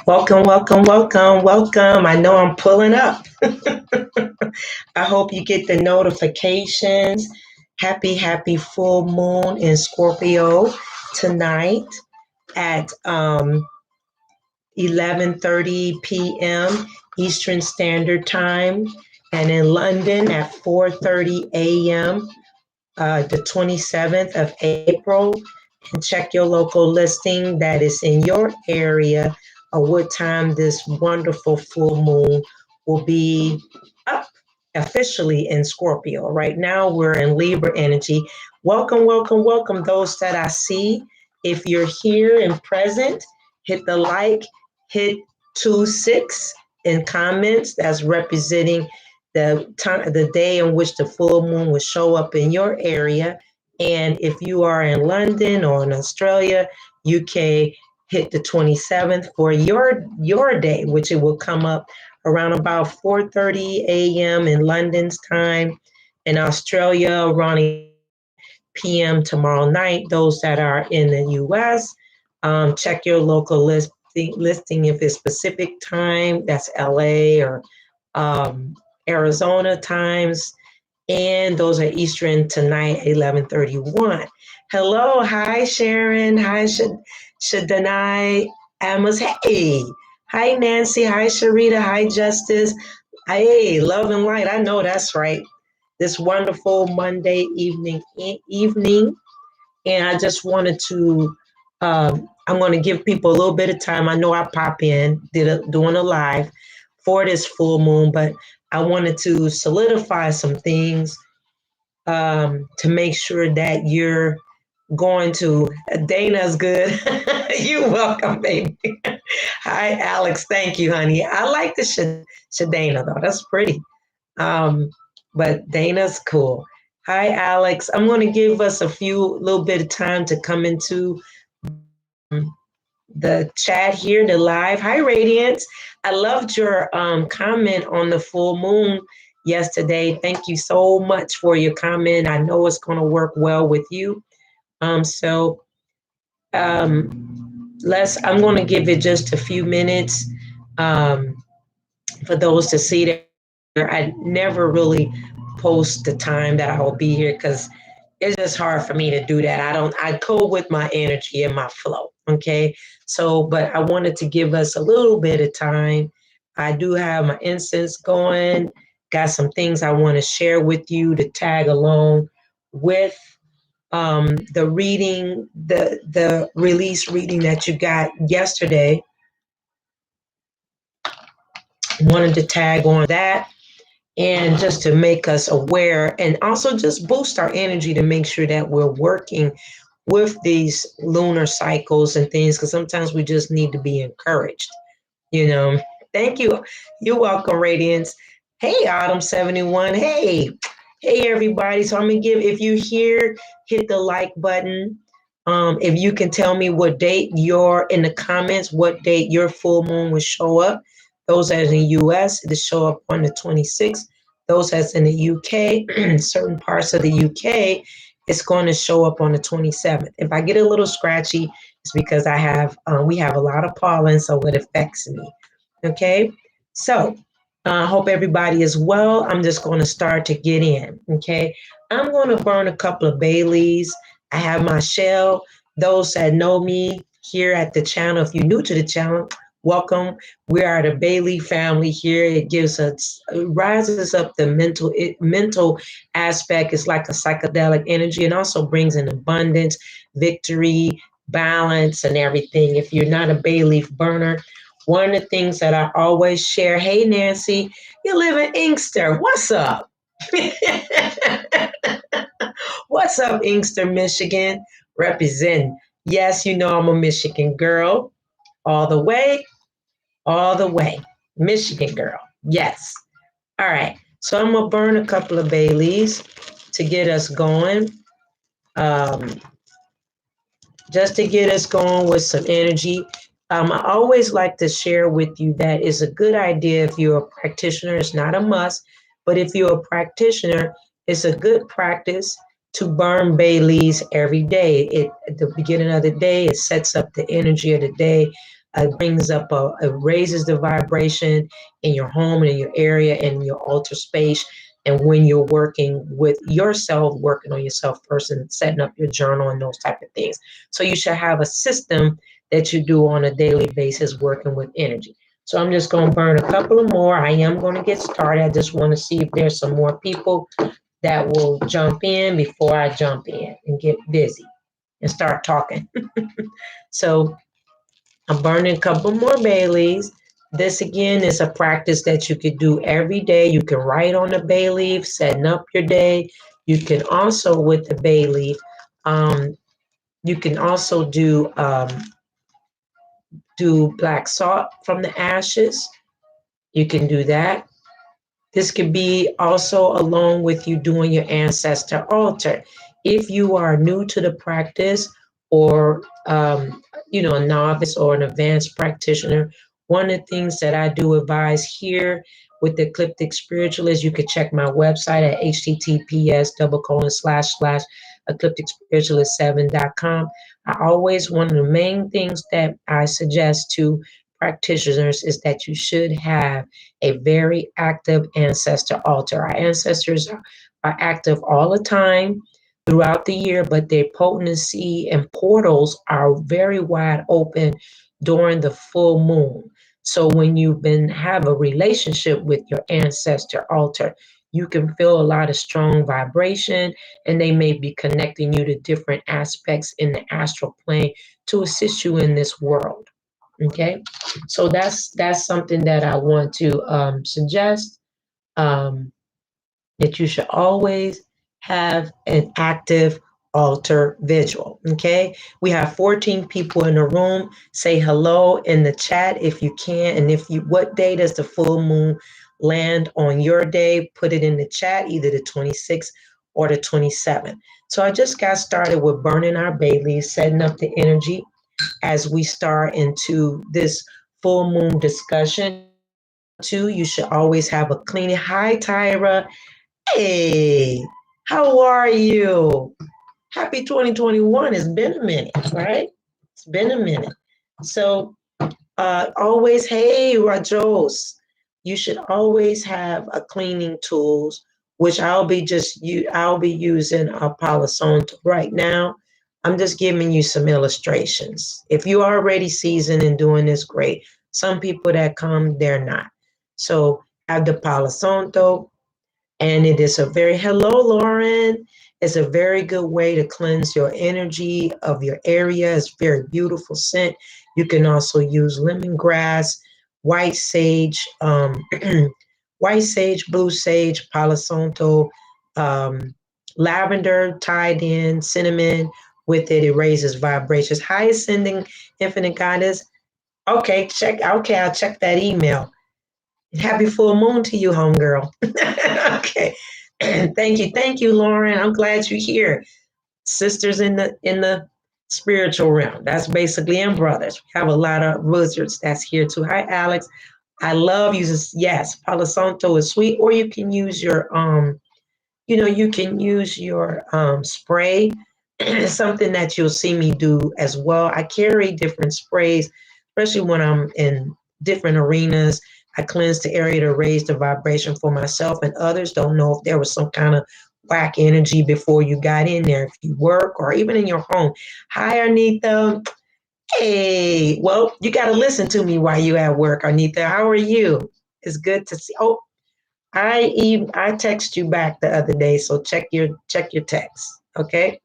Welcome, welcome, welcome, welcome. I know I'm pulling up. I hope you get the notifications. Happy full moon in Scorpio tonight at 11:30 p.m. Eastern Standard Time, and in London at 4:30 a.m. The 27th of April. And check your local listing that is in your area of what time this wonderful full moon will be up officially in Scorpio. Right now, we're in Libra energy. Welcome, welcome, welcome, those that I see. If you're here and present, hit the like, hit 26 in comments. That's representing the time, the day in which the full moon will show up in your area. And if you are in London or in Australia, UK, hit the 27th for your day, which it will come up around about 4:30 a.m. in London's time. In Australia, around p.m. tomorrow night. Those that are in the US, check your local listing if it's Pacific time, that's LA or Arizona times, and those are Eastern tonight, 11:31. Hello, hi Sharon, hi Shadanai Amos, hey, hi Nancy, hi Sharita, hi Justice, hey, love and light. I know that's right. This wonderful Monday evening, and I just wanted to. I'm going to give people a little bit of time. I know I pop in, doing a live for this full moon, but I wanted to solidify some things to make sure that you're going to. Dana's good. You're welcome, baby. Hi, Alex. Thank you, honey. I like the Shadana, though. That's pretty. But Dana's cool. Hi, Alex. I'm going to give us a little bit of time to come into the chat here, the live. Hi, Radiance. I loved your comment on the full moon yesterday. Thank you so much for your comment. I know it's going to work well with you. I'm going to give it just a few minutes for those to see that. I never really post the time that I will be here because it's just hard for me to do that. I go with my energy and my flow. Okay. So, but I wanted to give us a little bit of time. I do have my incense going, got some things I want to share with you to tag along with the reading, the release reading that you got yesterday. Wanted to tag on that. And just to make us aware and also just boost our energy to make sure that we're working with these lunar cycles and things, because sometimes we just need to be encouraged, you know. Thank you. You're welcome, Radiance. Hey, Autumn 71. Hey, everybody. So I'm going to if you hear, hit the like button. If you can tell me what date in the comments, what date your full moon will show up. Those that's in the US, it'll show up on the 26th. Those that's in the UK, certain parts of the UK, it's going to show up on the 27th. If I get a little scratchy, it's because we have a lot of pollen, so it affects me. Okay, so I hope everybody is well. I'm just going to start to get in. Okay, I'm going to burn a couple of bay leaves. I have my shell. Those that know me here at the channel, if you're new to the channel, welcome. We are the Bailey family here. It rises up the mental aspect. It's like a psychedelic energy, and also brings in abundance, victory, balance, and everything. If you're not a bay leaf burner, one of the things that I always share, hey, Nancy, you live in Inkster. What's up? What's up, Inkster, Michigan? Represent. Yes, you know I'm a Michigan girl. All the way. Michigan girl. Yes. All right. So I'm going to burn a couple of bay leaves to get us going. Just to get us going with some energy. I always like to share with you that it's a good idea if you're a practitioner. It's not a must, but if you're a practitioner, it's a good practice to burn bay leaves every day. At the beginning of the day, it sets up the energy of the day. It brings up it raises the vibration in your home and in your area and in your altar space. And when you're working with yourself, working on yourself first and setting up your journal and those type of things. So you should have a system that you do on a daily basis working with energy. So I'm just going to burn a couple of more. I am going to get started. I just want to see if there's some more people that will jump in before I jump in and get busy and start talking. So I'm burning a couple more bay leaves. This again is a practice that you could do every day. You can write on the bay leaf, setting up your day. You can also, with the bay leaf, um, you can also do black salt from the ashes. You can do that. This could be also along with you doing your ancestor altar. If you are new to the practice or a novice or an advanced practitioner, one of the things that I do advise here with the Ecliptic Spiritualist, you can check my website at https://eclipticspiritualist7.com. One of the main things that I suggest to practitioners is that you should have a very active ancestor altar. Our ancestors are active all the time throughout the year, but their potency and portals are very wide open during the full moon. So when have a relationship with your ancestor altar, you can feel a lot of strong vibration, and they may be connecting you to different aspects in the astral plane to assist you in this world. Okay, so that's something that I want to suggest, um, that you should always have an active altar vigil. Okay, we have 14 people in the room. Say hello in the chat if you can, and what day does the full moon land on your day? Put it in the chat, either the 26th or the 27th. So I just got started with burning our bay leaves, setting up the energy as we start into this full moon discussion. Too, you should always have a cleaning. Hi, Tyra. Hey, how are you? Happy 2021. It's been a minute, right? It's been a minute. So, always, hey, Rajos, you should always have a cleaning tools, which I'll be using a Palo Santo right now. I'm just giving you some illustrations. If you're already seasoned and doing this, great. Some people that come, they're not. So have the Palo Santo, and it is hello, Lauren. It's a very good way to cleanse your energy of your area. It's very beautiful scent. You can also use lemongrass, white sage, white sage, blue sage, Palo Santo, lavender tied in, cinnamon with it. It raises vibrations. High ascending infinite goddess. Okay, I'll check that email. Happy full moon to you, homegirl. Okay. Thank you, Lauren. I'm glad you're here. Sisters in the spiritual realm. That's basically, and brothers. We have a lot of wizards that's here too. Hi, Alex. I love you. Yes, Palo Santo is sweet, or you can use your spray. Something that you'll see me do as well. I carry different sprays, especially when I'm in different arenas. I cleanse the area to raise the vibration for myself and others. Don't know if there was some kind of whack energy before you got in there, if you work or even in your home. Hi, Arnita. Hey, well, you got to listen to me while you at work, Arnita. How are you? It's good to see. Oh, I text you back the other day, so check your text. Okay.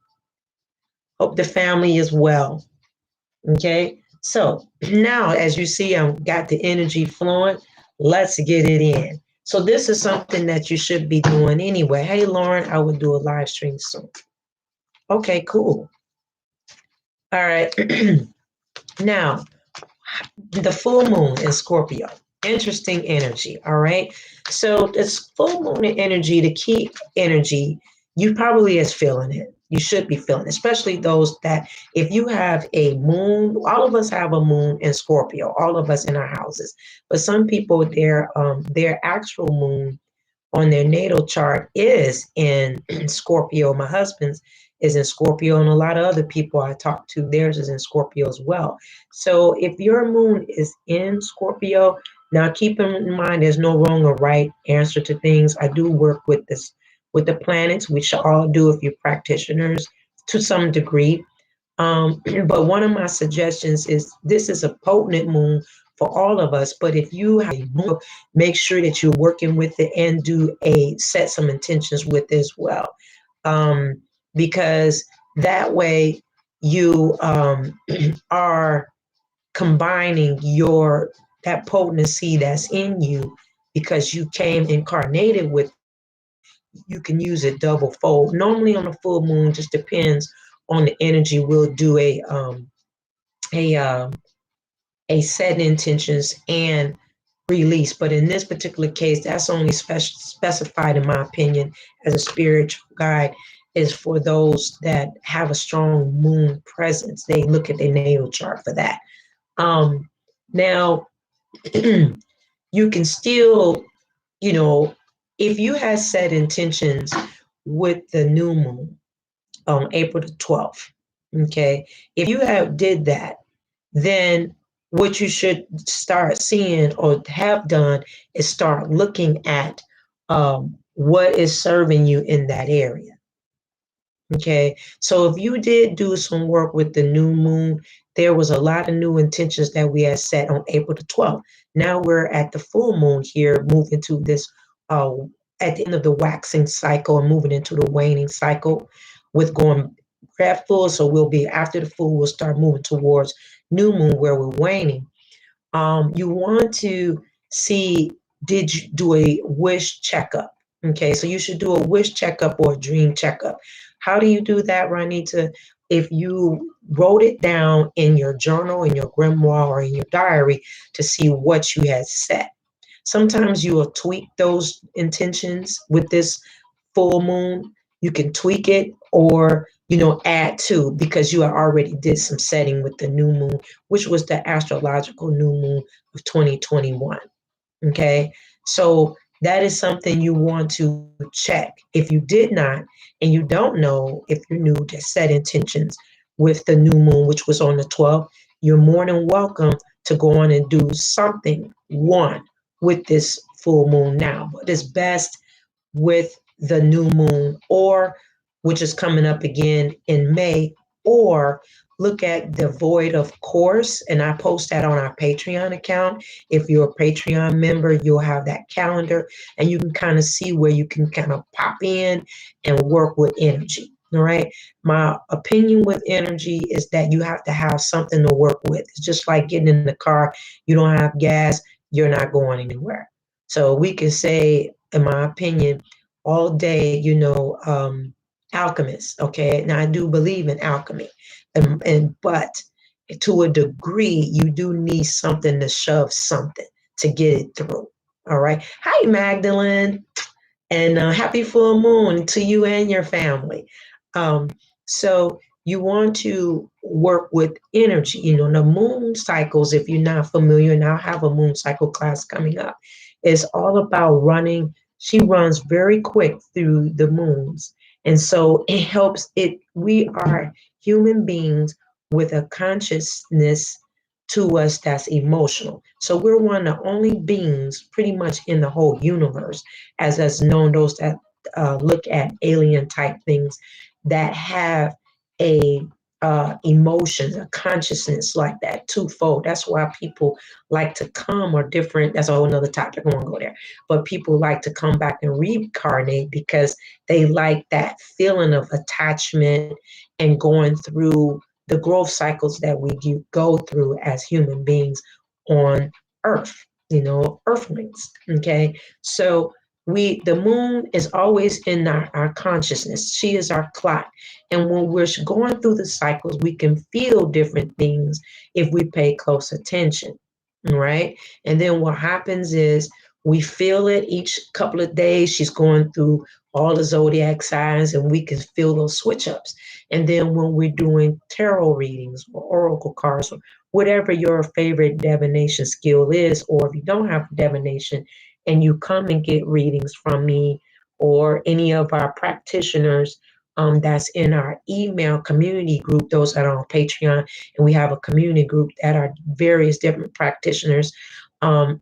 Hope the family is well. Okay. So now, as you see, I've got the energy flowing. Let's get it in. So this is something that you should be doing anyway. Hey, Lauren, I will do a live stream soon. Okay, cool. All right. Now, the full moon in Scorpio. Interesting energy. All right. So this full moon energy, the key energy, you probably is feeling it. You should be feeling it, especially those that if you have a moon, all of us have a moon in Scorpio, all of us in our houses. But some people, their actual moon on their natal chart is in Scorpio. My husband's is in Scorpio, and a lot of other people I talk to, theirs is in Scorpio as well. So if your moon is in Scorpio, now keep in mind there's no wrong or right answer to things. I do work with this with the planets, which all do if you're practitioners to some degree. But one of my suggestions is this is a potent moon for all of us. But if you have a moon, make sure that you're working with it and do a set some intentions with it as well. Um, because that way you are combining your that potency that's in you because you came incarnated with you can use it double fold. Normally on a full moon, just depends on the energy. We'll do a um, a set intentions and release. But in this particular case, that's only specified, in my opinion, as a spiritual guide, is for those that have a strong moon presence. They look at their natal chart for that. Um, Now, you can still, you know, if you had set intentions with the new moon on April the 12th, okay, if you have did that, then what you should start seeing or have done is start looking at what is serving you in that area. Okay, so if you did do some work with the new moon, there was a lot of new intentions that we had set on April the 12th. Now we're at the full moon here, moving to this uh, at the end of the waxing cycle and moving into the waning cycle with going red full. So we'll be after the full, we'll start moving towards new moon where we're waning. You want to see, did you do a wish checkup? Okay, so you should do a wish checkup or a dream checkup. How do you do that, Ranita? If you wrote it down in your journal, in your grimoire, or in your diary to see what you had set. Sometimes you will tweak those intentions with this full moon. You can tweak it or add to because you already did some setting with the new moon, which was the astrological new moon of 2021. Okay, so that is something you want to check. If you did not and you don't know if you're new to set intentions with the new moon, which was on the 12th, you're more than welcome to go on and do something one with this full moon now. But it's best with the new moon, or which is coming up again in May, or look at the void of course, and I post that on our Patreon account. If you're a Patreon member, you'll have that calendar and you can kind of see where you can kind of pop in and work with energy. All right, my opinion with energy is that you have to have something to work with. It's just like getting in the car. You don't have gas, you're not going anywhere. So we can say, in my opinion, all day, alchemists. Okay, now I do believe in alchemy, and but to a degree, you do need something to shove something to get it through. All right. Hi, Magdalene, and happy full moon to you and your family. Um, so you want to work with energy. The moon cycles, if you're not familiar, and I'll have a moon cycle class coming up, is all about running. She runs very quick through the moons. And so it helps it. We are human beings with a consciousness to us that's emotional. So we're one of the only beings pretty much in the whole universe, as us known, those that look at alien type things that have a emotions, a consciousness like that twofold. That's why people like to come or different. That's a whole nother topic. I won't go there. But people like to come back and reincarnate because they like that feeling of attachment and going through the growth cycles that we go through as human beings on Earth, Earthlings. Okay. So the moon is always in our consciousness. She is our clock. And when we're going through the cycles, we can feel different things if we pay close attention. Right. And then what happens is we feel it each couple of days. She's going through all the zodiac signs and we can feel those switch ups. And then when we're doing tarot readings or oracle cards or whatever your favorite divination skill is, or if you don't have divination and you come and get readings from me or any of our practitioners, that's in our email community group, those that are on Patreon. And we have a community group that are various different practitioners. Um,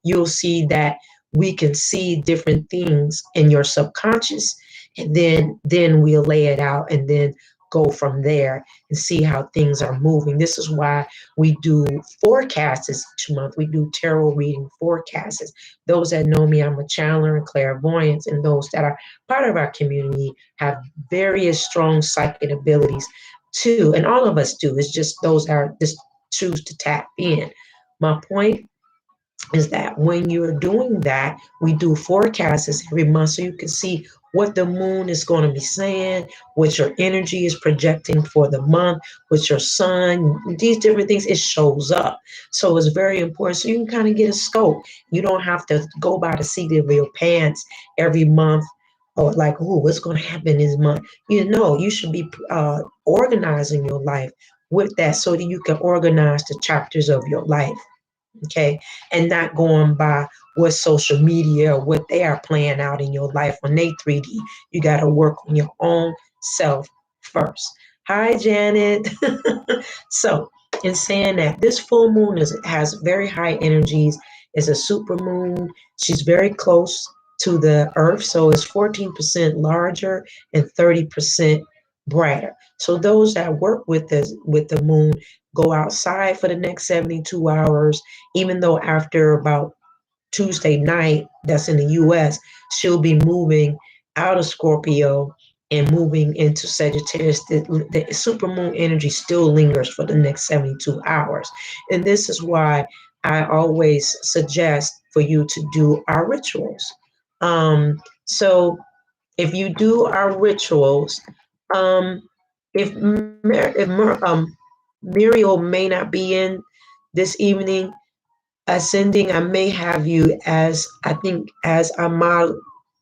you'll see that we can see different things in your subconscious, and then we'll lay it out and then go from there and see how things are moving. This is why we do forecasts each month. We do tarot reading forecasts. Those that know me, I'm a channeler and clairvoyance, and those that are part of our community have various strong psychic abilities too. And all of us do. It's just those that are just choose to tap in. My point is that when you're doing that, we do forecasts every month so you can see what the moon is going to be saying, what your energy is projecting for the month, what your sun, these different things, it shows up. So it's very important. So you can kind of get a scope. You don't have to go by the seat of your pants every month or like, oh, what's going to happen this month? You know, you should be organizing your life with that so that you can organize the chapters of your life, okay, and not going by what social media or what they are playing out in your life on they 3D. You got to work on your own self first. Hi, Janet. So, in saying that, this full moon has very high energies. It's a super moon. She's very close to the Earth, so it's 14% larger and 30% brighter. So those that work with the moon go outside for the next 72 hours, even though after about Tuesday night, that's in the US, she'll be moving out of Scorpio and moving into Sagittarius. The supermoon energy still lingers for the next 72 hours. And this is why I always suggest for you to do our rituals. So if you do our rituals, um, if Muriel may not be in this evening, ascending, I may have you as, I think, as a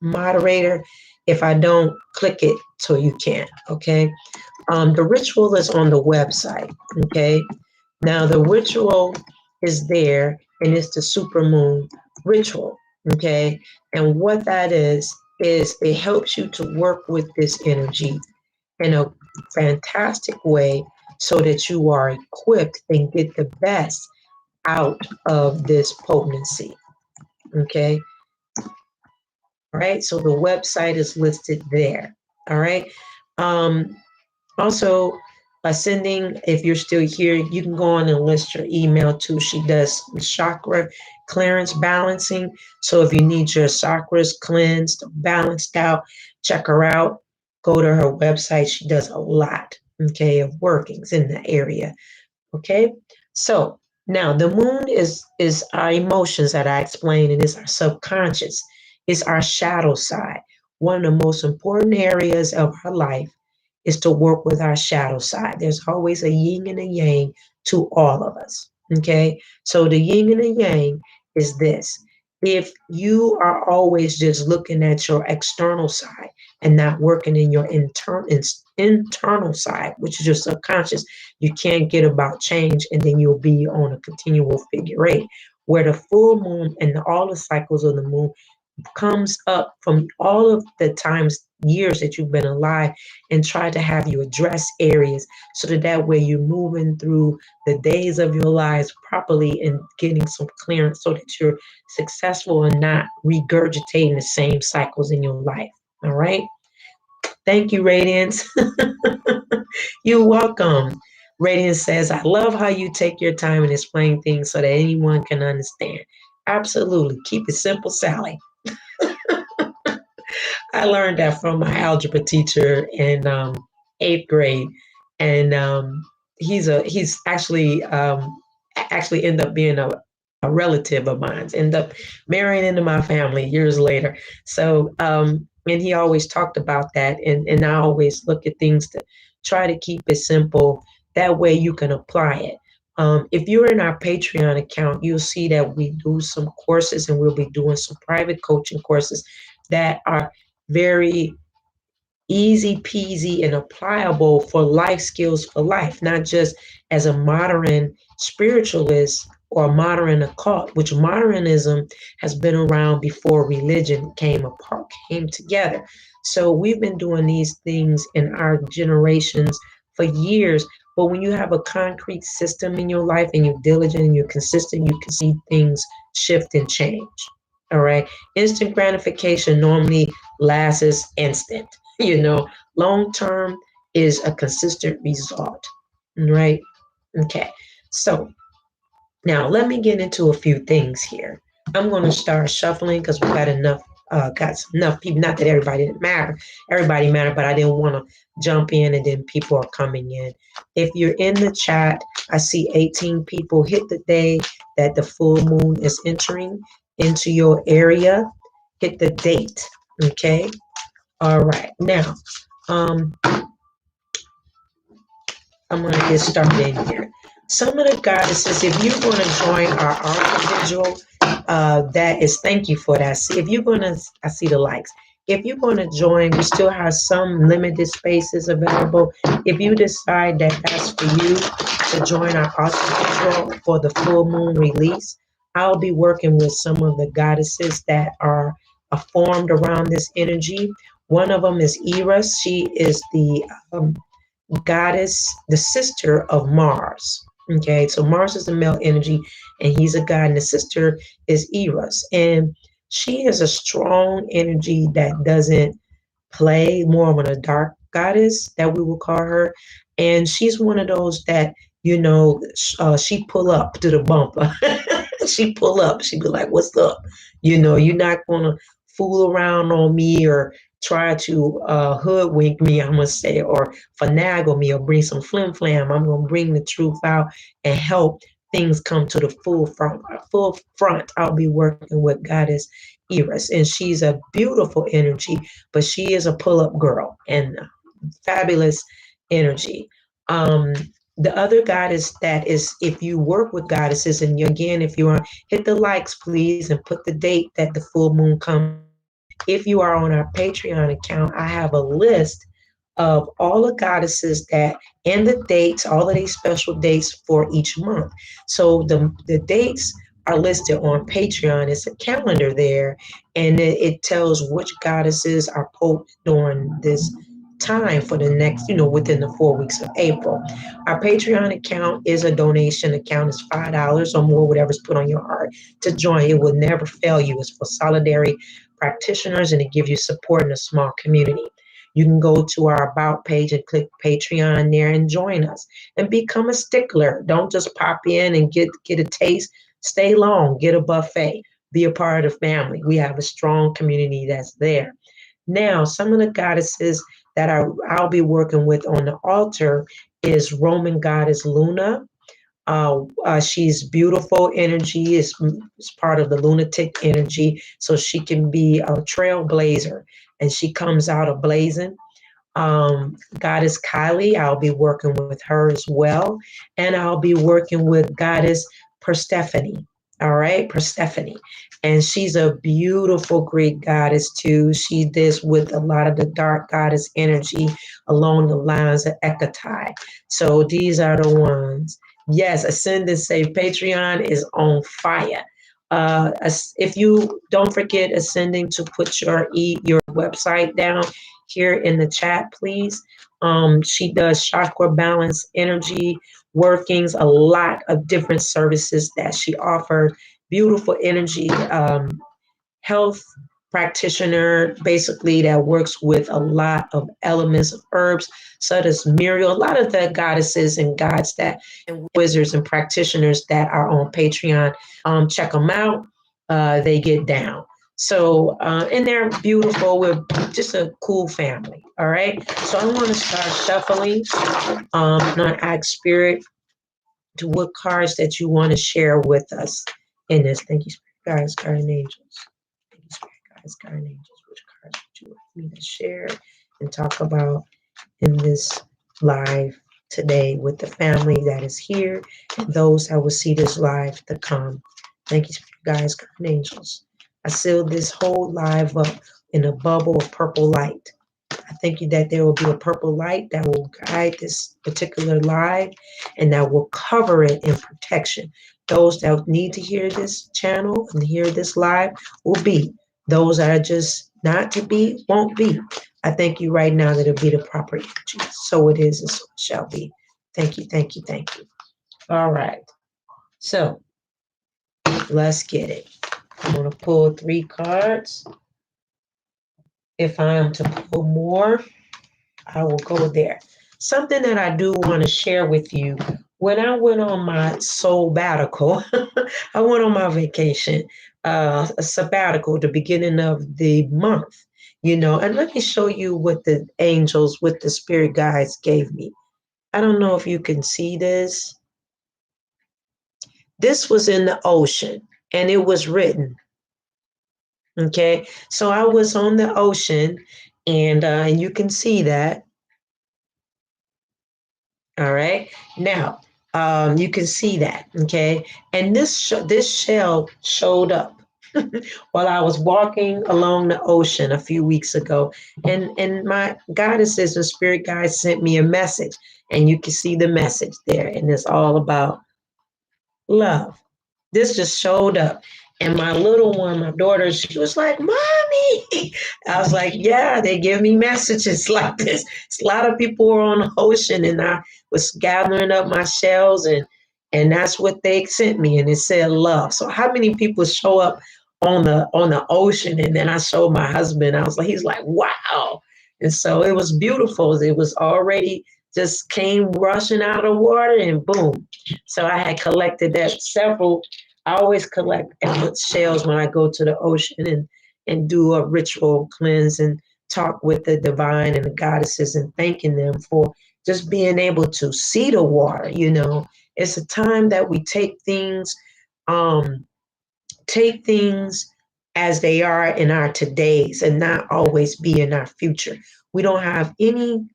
moderator. If I don't, click it so you can. Okay. The ritual is on the website. Okay. Now the ritual is there, and it's the supermoon ritual. Okay. And what that is it helps you to work with this energy in a fantastic way so that you are equipped and get the best out of this potency. Okay. All right. So the website is listed there. All right. Um, Also, by sending, if you're still here, you can go on and list your email too. She does chakra clearance balancing. So if you need your chakras cleansed, balanced out, check her out. Go to her website. She does a lot, okay, of workings in the area. Okay. So now the moon is our emotions that I explained, and it's our subconscious. It's our shadow side. One of the most important areas of our life is to work with our shadow side. There's always a yin and a yang to all of us. Okay. So the yin and the yang is this. If you are always just looking at your external side and not working in your internal side, which is your subconscious, you can't get about change, and then you'll be on a continual figure eight, where the full moon and all the cycles of the moon comes up from all of the times, years that you've been alive, and try to have you address areas so that way you're moving through the days of your lives properly and getting some clearance so that you're successful and not regurgitating the same cycles in your life. All right. Thank you, Radiance. You're welcome. Radiance says, I love how you take your time and explain things so that anyone can understand. Absolutely. Keep it simple, Sally. I learned that from my algebra teacher in eighth grade, and he's actually ended up being a relative of mine. Ended up marrying into my family years later. So and he always talked about that, and I always look at things to try to keep it simple. That way you can apply it. If you're in our Patreon account, you'll see that we do some courses, and we'll be doing some private coaching courses that are very easy peasy and applicable for life skills for life, not just as a modern spiritualist or modern occult, which modernism has been around before religion came together. So we've been doing these things in our generations for years. But when you have a concrete system in your life and you're diligent and you're consistent, you can see things shift and change. All right. Instant gratification normally lasts instant. You know, long term is a consistent result. Right. Okay. So now let me get into a few things here. I'm going to start shuffling because we got enough people. Not that everybody didn't matter, everybody mattered, but I didn't want to jump in and then people are coming in. If you're in the chat, I see 18 people. Hit the day that the full moon is entering into your area. Hit the date. Okay. All right. Now, um, I'm going to get started in here. Some of the goddesses, if you're going to join our art vigil, that is, thank you for that. See, if you're going to, I see the likes. If you're going to join, we still have some limited spaces available. If you decide that that's for you to join our art vigil for the full moon release, I'll be working with some of the goddesses that are formed around this energy. One of them is Eris. She is the goddess, the sister of Mars. Okay, so Mars is the male energy, and he's a god, and the sister is Eros, and she is a strong energy that doesn't play, more of a dark goddess that we will call her, and she's one of those that she pull up to the bumper. She pull up. She be like, "What's up?" You're not gonna fool around on me or try to hoodwink me, I'm gonna say, or finagle me or bring some flim flam. I'm gonna bring the truth out and help things come to the full front. Full front. I'll be working with Goddess Eris, and she's a beautiful energy, but she is a pull up girl and fabulous energy. Um, the other goddess that is, if you work with goddesses, and again, if you are, hit the likes, please, and put the date that the full moon comes. If you are on our Patreon account, I have a list of all the goddesses that and the dates, all of these special dates for each month. So the dates are listed on Patreon. It's a calendar there, and it tells which goddesses are posted during this time for the next, within the 4 weeks of April. Our Patreon account is a donation account. It's $5 or more, whatever's put on your heart to join. It will never fail you. It's for solidarity practitioners, and it gives you support in a small community. You can go to our About page and click Patreon there and join us and become a stickler. Don't just pop in and get a taste. Stay long, get a buffet, be a part of the family. We have a strong community that's there. Now, some of the goddesses that I'll be working with on the altar is Roman goddess Luna. She's beautiful energy, is part of the lunatic energy, so she can be a trailblazer, and she comes out a blazing. Goddess Kylie, I'll be working with her as well, and I'll be working with Goddess Persephone. All right, Persephone, and she's a beautiful Greek goddess too. She does with a lot of the dark goddess energy along the lines of Hecate. So these are the ones. Yes, Ascendant say Patreon is on fire. If you don't forget Ascending to put your website down here in the chat, please. She does chakra balance, energy workings, a lot of different services that she offers. Beautiful energy, health practitioner, basically, that works with a lot of elements of herbs. So does Muriel. A lot of the goddesses and gods that and wizards and practitioners that are on Patreon. Check them out. They get down. So, and they're beautiful. We're just a cool family. All right. So I'm going to start shuffling. I'm going to ask Spirit to what cards that you want to share with us in this. Thank you, Spirit guides, guardian angels. Thank you, Spirit guides, guardian angels. Which cards would you like me to share and talk about in this live today with the family that is here and those that will see this live to come? Thank you, Spirit guides, guardian angels. I sealed this whole live up in a bubble of purple light. I thank you that there will be a purple light that will guide this particular live and that will cover it in protection. Those that need to hear this channel and hear this live will be. Those that are just not to be, won't be. I thank you right now that it'll be the proper energy. So it is and so it shall be. Thank you, thank you, thank you. All right. So let's get it. I'm going to pull 3 cards. If I am to pull more, I will go there. Something that I do want to share with you. When I went on my sabbatical, I went on my vacation, a sabbatical, the beginning of the month, and let me show you what the angels, what the spirit guides gave me. I don't know if you can see this. This was in the ocean and it was written. Okay, so I was on the ocean and you can see that. All right. Now, you can see that. Okay. And this shell showed up while I was walking along the ocean a few weeks ago, and my goddesses and spirit guides sent me a message, and you can see the message there, and it's all about love. This just showed up. And my little one, my daughter, she was like, Mommy. I was like, yeah, they give me messages like this. A lot of people were on the ocean and I was gathering up my shells and that's what they sent me. And it said love. So how many people show up on the ocean? And then I showed my husband. I was like, he's like, wow. And so it was beautiful. It was already just came rushing out of the water and boom. So I had collected that several. I always collect shells when I go to the ocean and do a ritual cleanse and talk with the divine and the goddesses and thanking them for just being able to see the water. It's a time that we take things as they are in our todays and not always be in our future. We don't have any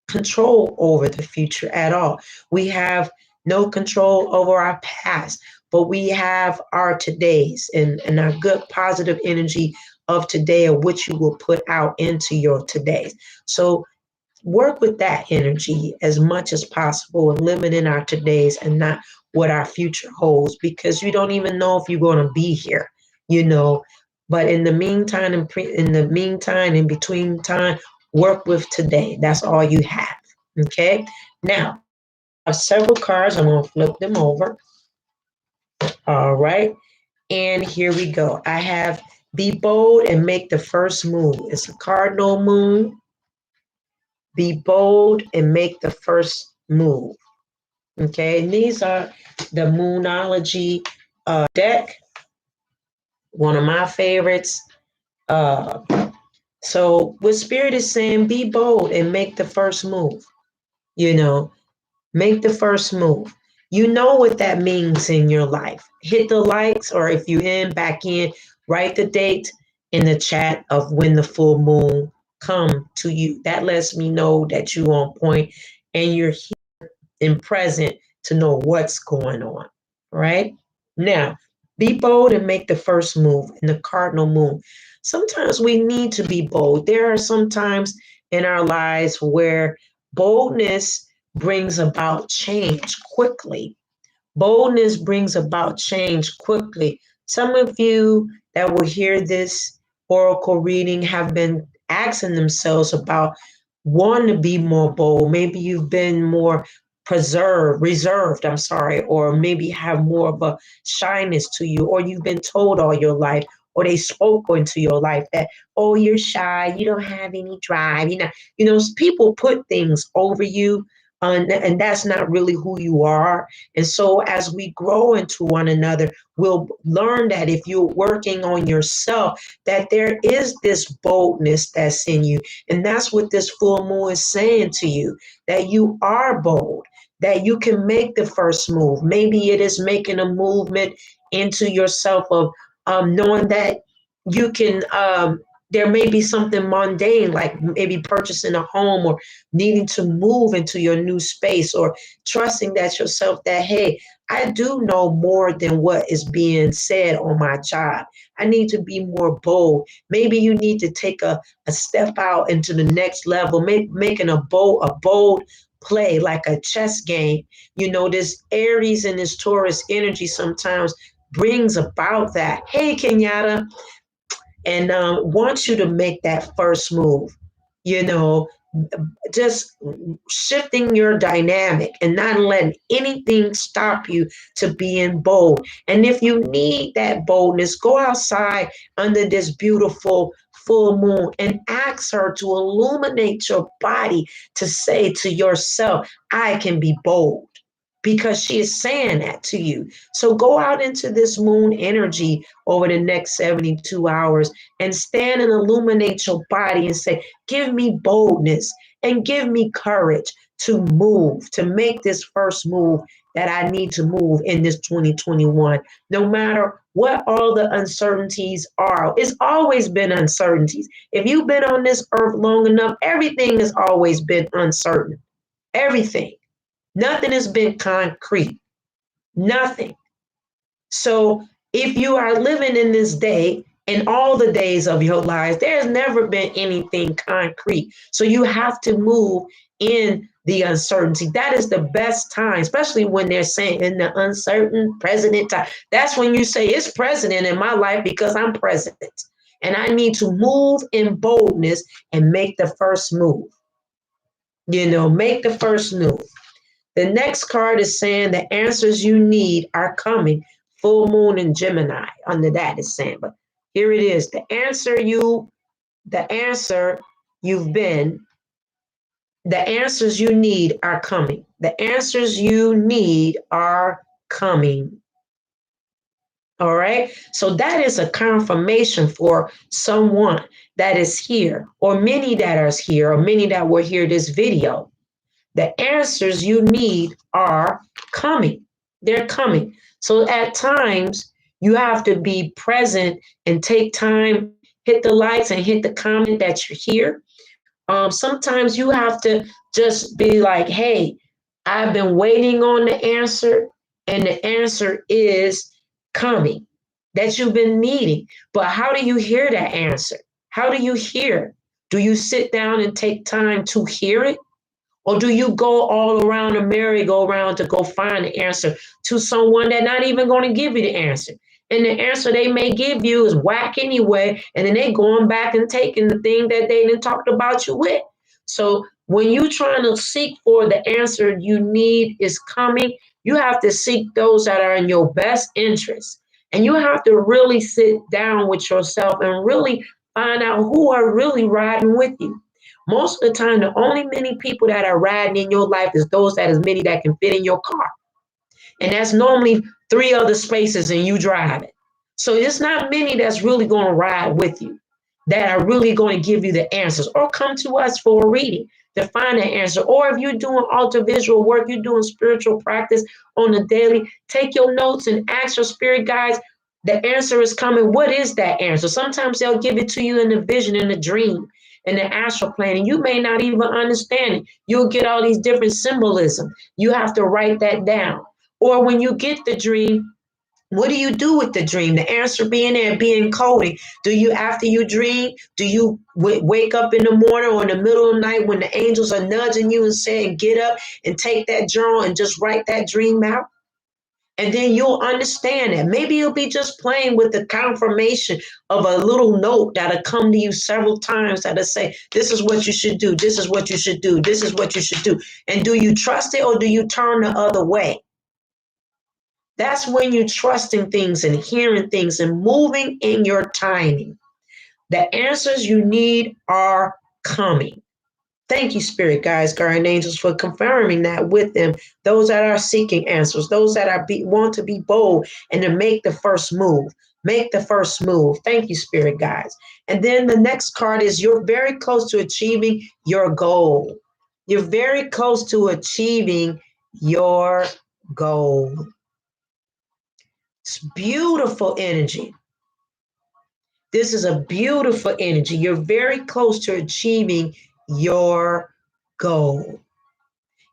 control over the future at all. We have no control over our past, but we have our todays and our good positive energy of today of which you will put out into your todays. So work with that energy as much as possible and living in our todays and not what our future holds, because you don't even know if you're going to be here, but in the meantime, in between time, work with today. That's all you have. Okay. Now, I have several cards. I'm going to flip them over. All right. And here we go. I have be bold and make the first move. It's a cardinal moon. Be bold and make the first move. Okay. And these are the Moonology deck. One of my favorites. Uh, So what Spirit is saying, be bold and make the first move. Make the first move. You know what that means in your life. Hit the likes, or if you back in, write the date in the chat of when the full moon come to you. That lets me know that you're on point and you're here and present to know what's going on. Right? Now, be bold and make the first move in the cardinal moon. Sometimes we need to be bold. There are some times in our lives where boldness brings about change quickly. Boldness brings about change quickly. Some of you that will hear this oracle reading have been asking themselves about wanting to be more bold. Maybe you've been more reserved, or maybe have more of a shyness to you, or you've been told all your life, or they spoke into your life that, oh, you're shy, you don't have any drive. People put things over you, and that's not really who you are. And so as we grow into one another, we'll learn that if you're working on yourself, that there is this boldness that's in you. And that's what this full moon is saying to you, that you are bold, that you can make the first move. Maybe it is making a movement into yourself of knowing that you can There may be something mundane, like maybe purchasing a home or needing to move into your new space, or trusting that yourself that, hey, I do know more than what is being said on my job. I need to be more bold. Maybe you need to take a step out into the next level, making a bold play like a chess game. You know, this Aries and this Taurus energy sometimes brings about that. Hey, Kenyatta, and want you to make that first move. You know, just shifting your dynamic and not letting anything stop you to being bold. And if you need that boldness, go outside under this beautiful full moon and ask her to illuminate your body, to say to yourself, I can be bold. Because she is saying that to you. So go out into this moon energy over the next 72 hours and stand and illuminate your body and say, give me boldness and give me courage to move, to make this first move that I need to move in this 2021. No matter what all the uncertainties are, it's always been uncertainties. If you've been on this earth long enough, everything has always been uncertain. Everything. Nothing has been concrete. Nothing. So if you are living in this day and all the days of your lives, there's never been anything concrete. So you have to move in the uncertainty. That is the best time, especially when they're saying in the uncertain president time. That's when you say it's president in my life because I'm president. And I need to move in boldness and make the first move. You know, make the first move. The next card is saying the answers you need are coming. Full moon in Gemini. Under that is saying, but here it is. The answer you've been, the answers you need are coming. The answers you need are coming. All right. So that is a confirmation for someone that is here, or many that are here, or many that will hear this video. The answers you need are coming. They're coming. So at times, you have to be present and take time, hit the likes and hit the comment that you're here. Sometimes you have to just be like, hey, I've been waiting on the answer, and the answer is coming that you've been needing. But how do you hear that answer? How do you hear? Do you sit down and take time to hear it? Or do you go all around the merry-go-round to go find the answer to someone that's not even going to give you the answer? And the answer they may give you is whack anyway, and then they going back and taking the thing that they didn't talked about you with. So when you trying to seek for the answer you need is coming, you have to seek those that are in your best interest. And you have to really sit down with yourself and really find out who are really riding with you. Most of the time, the only many people that are riding in your life is those that is many that can fit in your car. And that's normally 3 other spaces and you drive it. So it's not many that's really going to ride with you, that are really going to give you the answers, or come to us for a reading to find the answer. Or if you're doing alter visual work, you're doing spiritual practice on a daily, take your notes and ask your spirit guides. The answer is coming. What is that answer? Sometimes they'll give it to you in a vision, in a dream, in the astral plane, and you may not even understand it. You'll get all these different symbolism. You have to write that down. Or when you get the dream, what do you do with the dream? The answer being there, being coded. Do you, after you dream, do you wake up in the morning or in the middle of the night when the angels are nudging you and saying, get up and take that journal and just write that dream out? And then you'll understand that. Maybe you'll be just playing with the confirmation of a little note that'll come to you several times that'll say, this is what you should do. This is what you should do. This is what you should do. And do you trust it, or do you turn the other way? That's when you're trusting things and hearing things and moving in your timing. The answers you need are coming. Thank you, Spirit Guides, Guardian Angels, for confirming that with them. Those that are seeking answers, those that are want to be bold and to make the first move. Make the first move. Thank you, Spirit Guides. And then the next card is you're very close to achieving your goal. You're very close to achieving your goal. It's beautiful energy. This is a beautiful energy. You're very close to achieving your goal.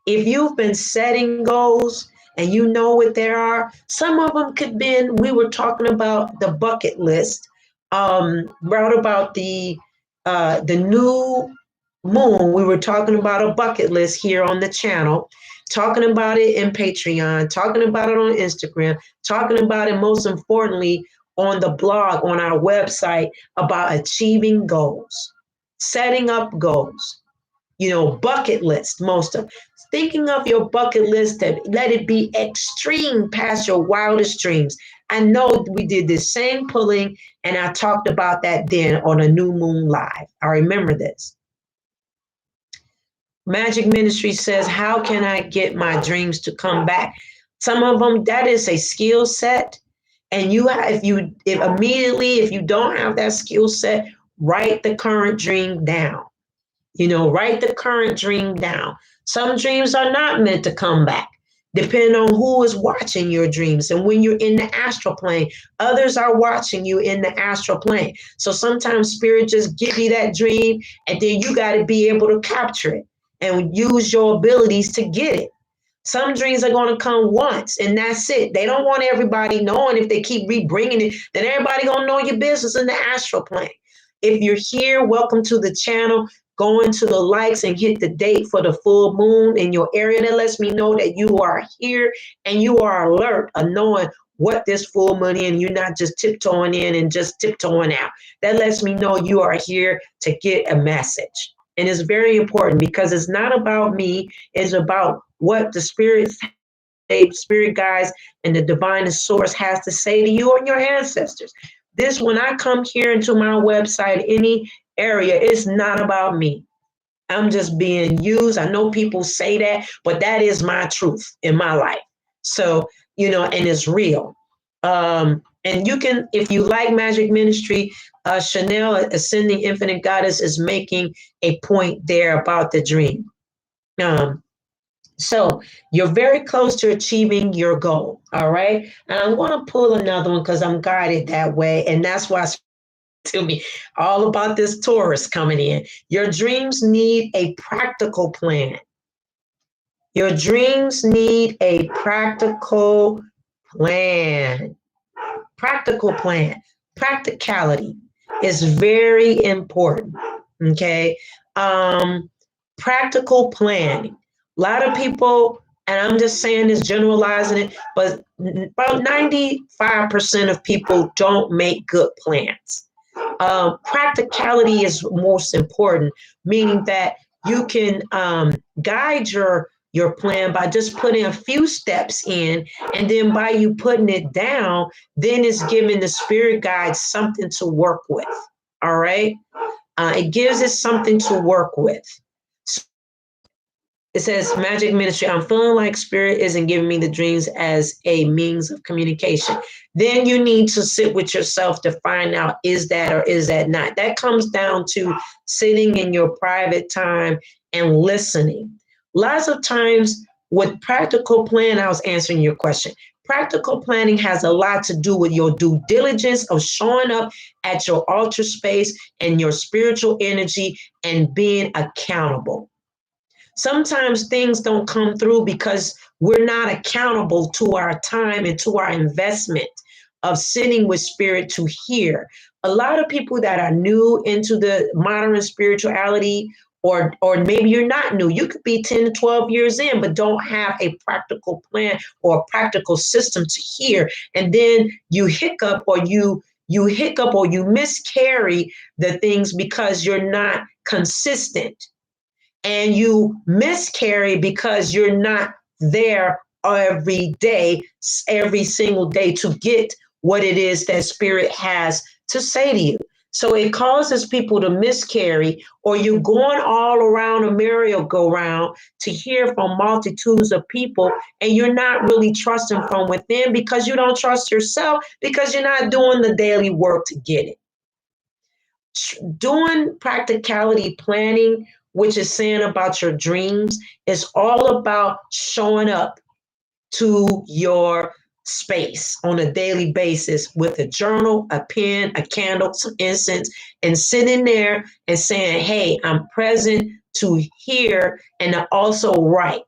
If you've been setting goals and you know what there are, some of them could be, we were talking about the bucket list, right about the new moon. We were talking about a bucket list here on the channel, talking about it in Patreon, talking about it on Instagram, talking about it most importantly on the blog, on our website, about achieving goals, setting up goals, bucket list, most of thinking of your bucket list, that let it be extreme past your wildest dreams. I know we did the same pulling and I talked about that then on a new moon live. I remember this. Magic Ministry says, how can I get my dreams to come back? Some of them, that is a skill set. And if you don't have that skill set, write the current dream down. Write the current dream down. Some dreams are not meant to come back, depending on who is watching your dreams. And when you're in the astral plane, others are watching you in the astral plane. So sometimes spirit just give you that dream, and then you got to be able to capture it and use your abilities to get it. Some dreams are going to come once, and that's it. They don't want everybody knowing. If they keep re-bringing it, then everybody going to know your business in the astral plane. If you're here, welcome to the channel. Go into the likes and hit the date for the full moon in your area. That lets me know that you are here and you are alert of knowing what this full moon is, and you're not just tiptoeing in and just tiptoeing out. That lets me know you are here to get a message. And it's very important because it's not about me. It's about what the spirit guides and the divine source has to say to you and your ancestors. This, when I come here into my website, any area, it's not about me. I'm just being used. I know people say that, but that is my truth in my life. So, and it's real. And you can, if you like Magic Ministry, Chanel, Ascending Infinite Goddess, is making a point there about the dream. So you're very close to achieving your goal. All right. And I'm going to pull another one because I'm guided that way. And that's why to me all about this Taurus coming in. Your dreams need a practical plan. Your dreams need a practical plan. Practical plan. Practicality is very important. Okay. Practical planning. A lot of people, and I'm just saying this, generalizing it, but about 95% of people don't make good plans. Practicality is most important, meaning that you can guide your plan by just putting a few steps in, and then by you putting it down, then it's giving the spirit guide something to work with. All right. It gives it something to work with. It says, Magic Ministry, I'm feeling like spirit isn't giving me the dreams as a means of communication. Then you need to sit with yourself to find out, is that or is that not? That comes down to sitting in your private time and listening. Lots of times with practical plan, I was answering your question. Practical planning has a lot to do with your due diligence of showing up at your altar space and your spiritual energy and being accountable. Sometimes things don't come through because we're not accountable to our time and to our investment of sitting with spirit to hear. A lot of people that are new into the modern spirituality, or maybe you're not new, you could be 10 to 12 years in, but don't have a practical plan or a practical system to hear. And then you hiccup or you miscarry the things because you're not consistent. And you miscarry because you're not there every day, every single day, to get what it is that spirit has to say to you. So it causes people to miscarry, or you're going all around a merry-go-round to hear from multitudes of people, and you're not really trusting from within because you don't trust yourself, because you're not doing the daily work to get it. Doing practicality planning, which is saying about your dreams, is all about showing up to your space on a daily basis with a journal, a pen, a candle, some incense, and sitting there and saying, hey, I'm present to hear and to also write.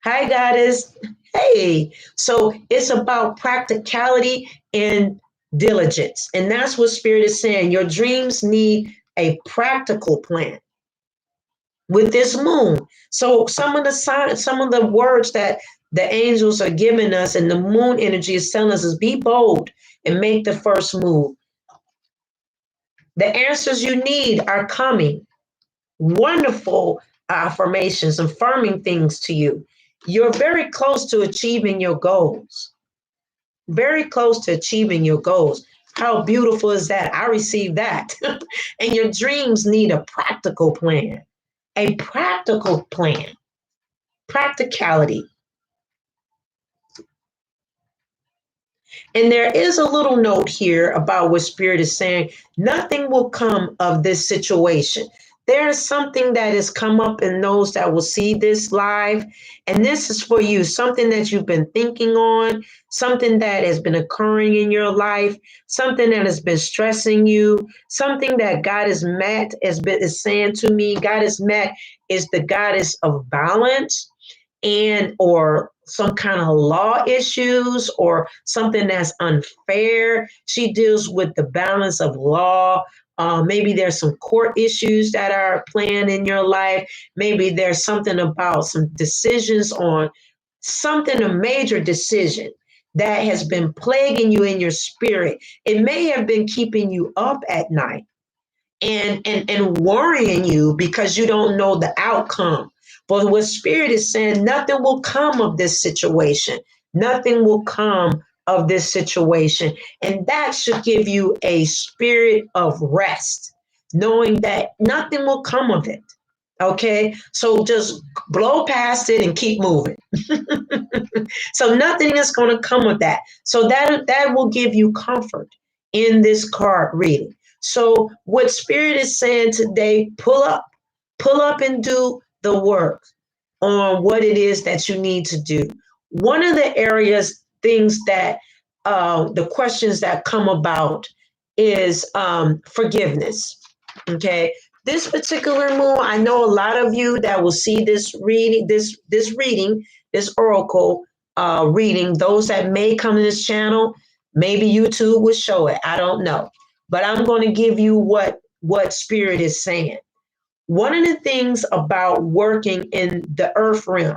Hi, Goddess. Hey. So it's about practicality and diligence. And that's what Spirit is saying. Your dreams need a practical plan with this moon. So some of the signs, some of the words that the angels are giving us and the moon energy is telling us is be bold and make the first move. The answers you need are coming. Wonderful affirmations, affirming things to you. You're very close to achieving your goals. Very close to achieving your goals. How beautiful is that? I received that. And your dreams need a practical plan. A practical plan. Practicality. And there is a little note here about what Spirit is saying. Nothing will come of this situation. There is something that has come up in those that will see this live. And this is for you, something that you've been thinking on, something that has been occurring in your life, something that has been stressing you, something that God has met, is saying to me, God has met is the goddess of balance and or some kind of law issues or something that's unfair. She deals with the balance of law. Maybe there's some court issues that are playing in your life. Maybe there's something about some decisions on something, a major decision that has been plaguing you in your spirit. It may have been keeping you up at night and worrying you because you don't know the outcome. But what Spirit is saying, nothing will come of this situation. Nothing will come of this situation. And that should give you a spirit of rest, knowing that nothing will come of it. Okay, so just blow past it and keep moving. So nothing is going to come of that. So that will give you comfort in this card reading. So what Spirit is saying today, pull up and do the work on what it is that you need to do. One of the areas, things that the questions that come about is forgiveness. Okay, this particular moon, I know a lot of you that will see this reading, this oracle reading. Those that may come to this channel, maybe YouTube will show it. I don't know, but I'm going to give you what Spirit is saying. One of the things about working in the earth realm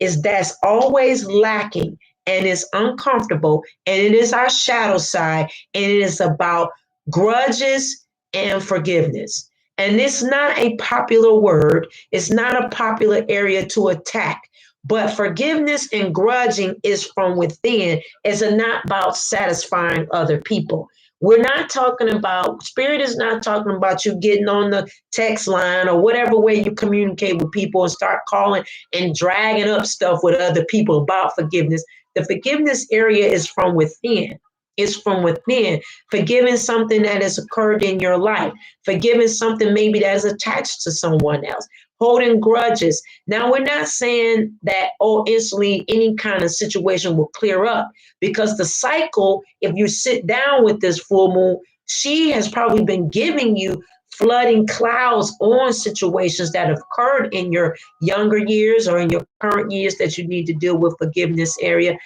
is that's always lacking and is uncomfortable, and it is our shadow side, and it is about grudges and forgiveness. And it's not a popular word, it's not a popular area to attack. But forgiveness and grudging is from within. It's not about satisfying other people. We're not talking about, Spirit is not talking about you getting on the text line or whatever way you communicate with people and start calling and dragging up stuff with other people about forgiveness. The forgiveness area is from within. It's from within. Forgiving something that has occurred in your life. Forgiving something maybe that is attached to someone else. Holding grudges. Now, we're not saying that, instantly any kind of situation will clear up, because the cycle, if you sit down with this full moon, she has probably been giving you flooding clouds on situations that have occurred in your younger years or in your current years that you need to deal with forgiveness area.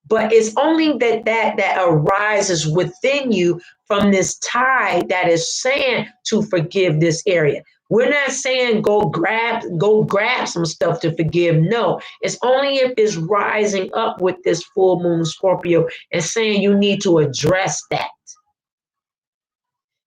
But it's only that arises within you from this tide that is saying to forgive this area. We're not saying go grab some stuff to forgive. No, it's only if it's rising up with this full moon Scorpio and saying you need to address that.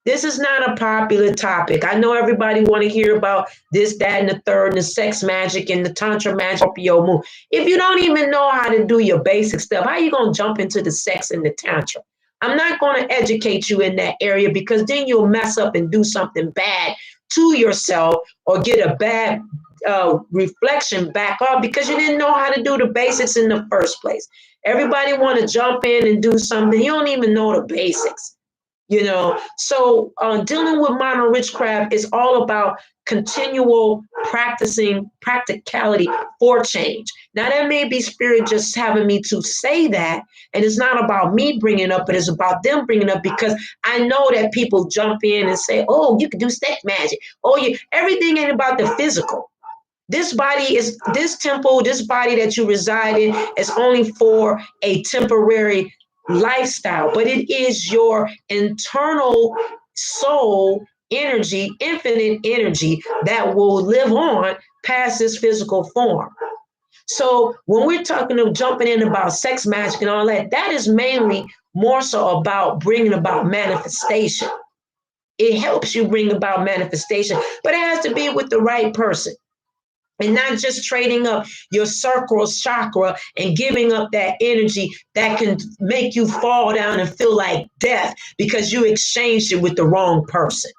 This is not a popular topic. I know everybody want to hear about this, that, and the third, and the sex magic and the tantra magic Scorpio moon. If you don't even know how to do your basic stuff, how are you going to jump into the sex and the tantra? I'm not going to educate you in that area, because then you'll mess up and do something bad to yourself or get a bad reflection back off because you didn't know how to do the basics in the first place. Everybody want to jump in and do something. You don't even know the basics. So dealing with minor witchcraft is all about continual practicality for change. Now that may be spirit just having me to say that, and it's not about me bringing it up, but it's about them bringing it up, because I know that people jump in and say, oh, you can do sex magic. Oh, everything ain't about the physical. This body is this temple, this body that you reside in is only for a temporary lifestyle, but it is your internal soul energy, infinite energy that will live on past this physical form. So when we're talking of jumping in about sex magic and all that, that is mainly more so about bringing about manifestation. It helps you bring about manifestation, but it has to be with the right person. And not just trading up your sacral chakra and giving up that energy that can make you fall down and feel like death because you exchanged it with the wrong person.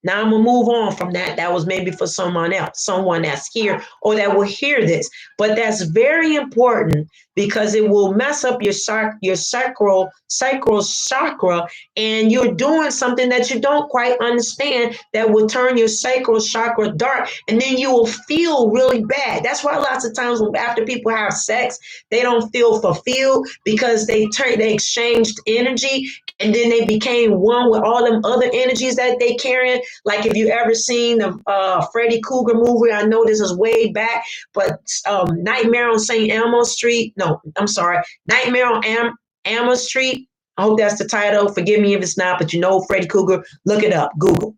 Now I'm gonna move on from that. That was maybe for someone else, someone that's here or that will hear this. But that's very important because it will mess up your sacral chakra, and you're doing something that you don't quite understand that will turn your sacral chakra dark, and then you will feel really bad. That's why lots of times after people have sex, they don't feel fulfilled because they exchanged energy, and then they became one with all them other energies that they carrying. Like if you ever seen the Freddy Krueger movie, I know this is way back, but Nightmare on St. Elmo Street. No, I'm sorry, Nightmare on Elmo Street. I hope that's the title. Forgive me if it's not, but Freddy Krueger. Look it up, Google.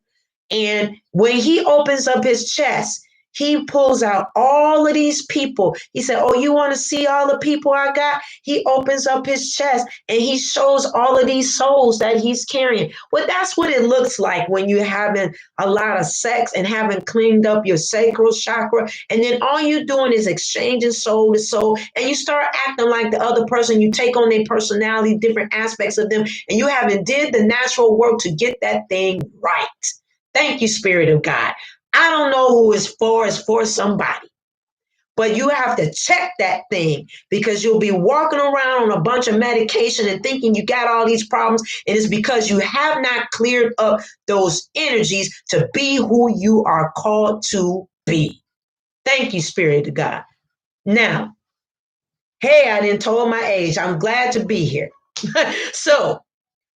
And when he opens up his chest, he pulls out all of these people. He said, oh, you want to see all the people I got? He opens up his chest and he shows all of these souls that he's carrying. Well, that's what it looks like when you're having a lot of sex and haven't cleaned up your sacral chakra. And then all you're doing is exchanging soul to soul. And you start acting like the other person. You take on their personality, different aspects of them. And you haven't did the natural work to get that thing right. Thank you, Spirit of God. I don't know who is for somebody, but you have to check that thing because you'll be walking around on a bunch of medication and thinking you got all these problems. And it's because you have not cleared up those energies to be who you are called to be. Thank you, Spirit of God. Now, hey, I didn't told my age. I'm glad to be here. So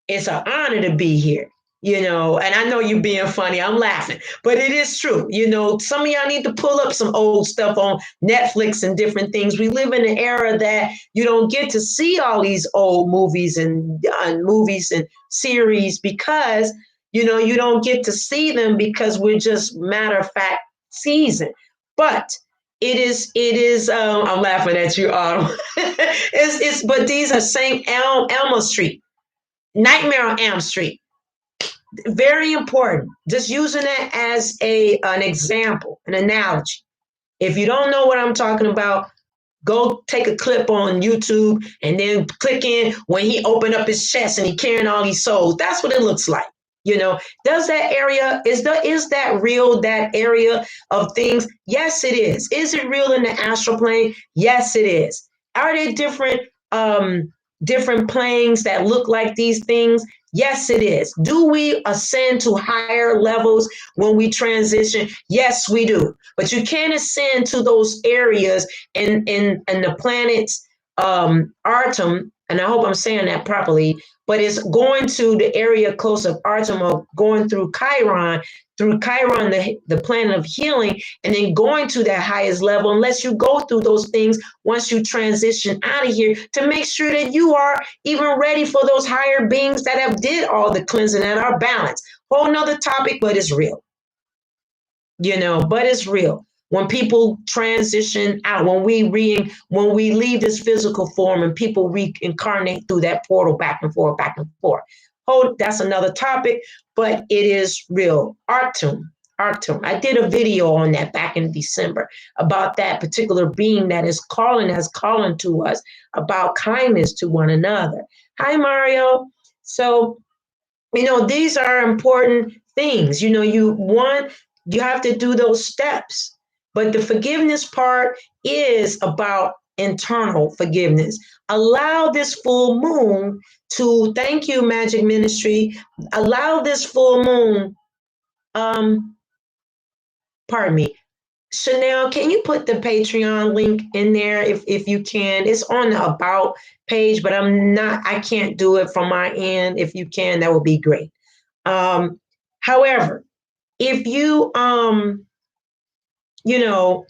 it's an honor to be here. And I know you're being funny. I'm laughing, but it is true. Some of y'all need to pull up some old stuff on Netflix and different things. We live in an era that you don't get to see all these old movies and series because, you don't get to see them because we're just matter of fact seasoned. But it is, I'm laughing at you, Autumn. But these are St. Elmo Street, Nightmare on Elm Street. Very important. Just using it as an example, an analogy. If you don't know what I'm talking about, go take a clip on YouTube and then click in when he opened up his chest and he carrying all these souls. That's what it looks like. Does that area, is that real, that area of things? Yes, it is. Is it real in the astral plane? Yes, it is. Are there different planes that look like these things? Yes, it is. Do we ascend to higher levels when we transition? Yes, we do. But you can't ascend to those areas in the planet's Artem, and I hope I'm saying that properly, but it's going to the area close of Artem, or going through Chiron, the planet of healing, and then going to that highest level, unless you go through those things once you transition out of here, to make sure that you are even ready for those higher beings that have did all the cleansing and are balanced. Whole nother topic, but it's real. But it's real. When people transition out, when we leave this physical form and people reincarnate through that portal back and forth, back and forth. Oh, that's another topic, but it is real. Arctum. I did a video on that back in December about that particular being that is calling to us about kindness to one another. Hi, Mario. So, these are important things. You have to do those steps. But the forgiveness part is about internal forgiveness. Allow this full moon to, thank you, Magic Ministry, allow this full moon, um, pardon me, Chanel, can you put the Patreon link in there if you can? It's on the about page, but I can't do it from my end. If you can, that would be great. However, if you you know,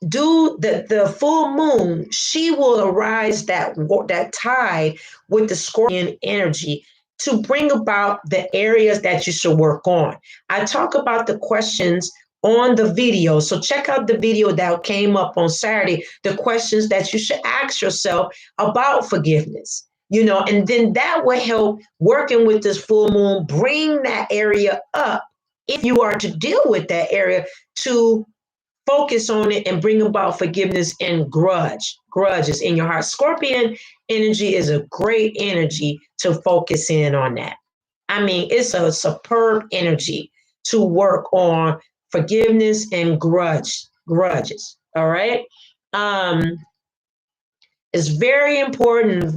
do the full moon, she will arise that tide with the Scorpion energy to bring about the areas that you should work on. I talk about the questions on the video. So check out the video that came up on Saturday, the questions that you should ask yourself about forgiveness. And then that will help working with this full moon, bring that area up if you are to deal with that area, to focus on it and bring about forgiveness and grudges in your heart. Scorpion energy is a great energy to focus in on that. I mean, it's a superb energy to work on forgiveness and grudges. All right. It's very important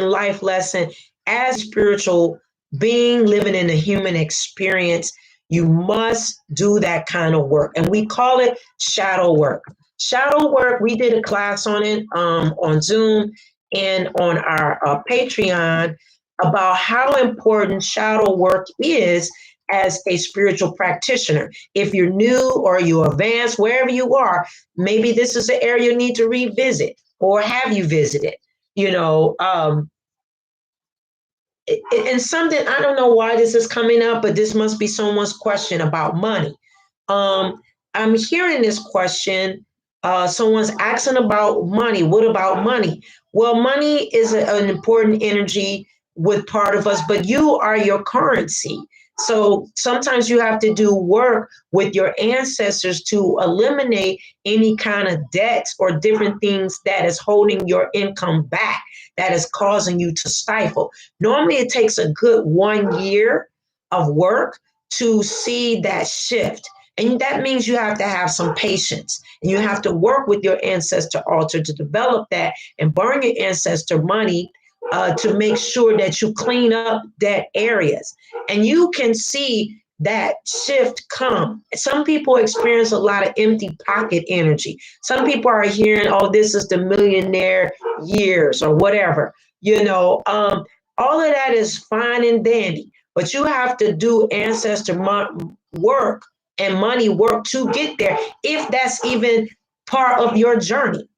life lesson as a spiritual being living in a human experience. You must do that kind of work. And we call it shadow work. Shadow work, we did a class on it on Zoom and on our Patreon about how important shadow work is as a spiritual practitioner. If you're new or you advanced, wherever you are, maybe this is an area you need to revisit, or have you visited? And something, I don't know why this is coming up, but this must be someone's question about money. I'm hearing this question. Someone's asking about money. What about money? Well, money is an important energy with part of us, but you are your currency. So sometimes you have to do work with your ancestors to eliminate any kind of debts or different things that is holding your income back, that is causing you to stifle. Normally, it takes a good 1 year of work to see that shift. And that means you have to have some patience, and you have to work with your ancestor altar to develop that and burn your ancestor money to make sure that you clean up that areas. And you can see that shift come. Some people experience a lot of empty pocket energy. Some people are hearing, oh, this is the millionaire years or whatever. All of that is fine and dandy, but you have to do ancestor work and money work to get there, if that's even part of your journey.